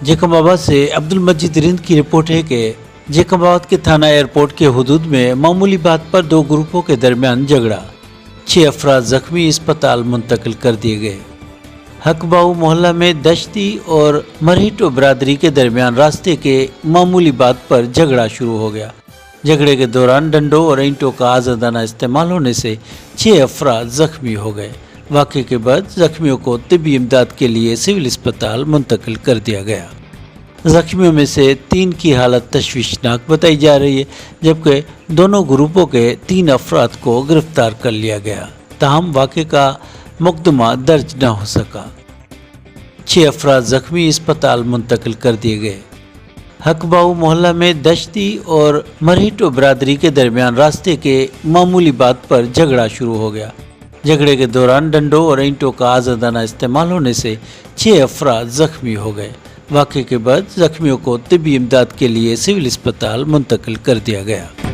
जेकमाबाद से अब्दुल मजीद रिंद की रिपोर्ट है कि जेकमाबाद के थाना एयरपोर्ट के हुदूद में मामूली बात पर दो ग्रुपों के दरमियान झगड़ा, 6 अफराद जख्मी अस्पताल मुंतकिल कर दिए गए। हकबाऊ मोहल्ला में दश्ती और मरहिटो बरादरी के दरमियान रास्ते के मामूली बात पर झगड़ा शुरू हो गया। झगड़े के दौरान डंडों और ईंटों का आज़ादाना इस्तेमाल होने से 6 अफराद जख्मी हो गए। वाक़े के बाद जख्मियों को तिब्बी इमदाद के लिए सिविल अस्पताल मुंतकिल कर दिया गया। जख्मियों में से 3 की हालत तशवीशनाक बताई जा रही है, जबकि दोनों ग्रुपों के 3 अफराद को गिरफ्तार कर लिया गया। ताहम वाक़े का मुकदमा दर्ज न हो सका। 6 अफराद जख्मी अस्पताल मुंतकिल कर दिए गए। हकबाऊ मोहल्ला में दश्ती और मरहिटो बरादरी के दरमियान रास्ते के मामूली बात पर झगड़ा शुरू हो गया। झगड़े के दौरान डंडों और ईंटों का आज़ादाना इस्तेमाल होने से 6 अफराद जख्मी हो गए। वाक़े के बाद जख्मियों को तिब्बी इमदाद के लिए सिविल अस्पताल मुंतकिल कर दिया गया।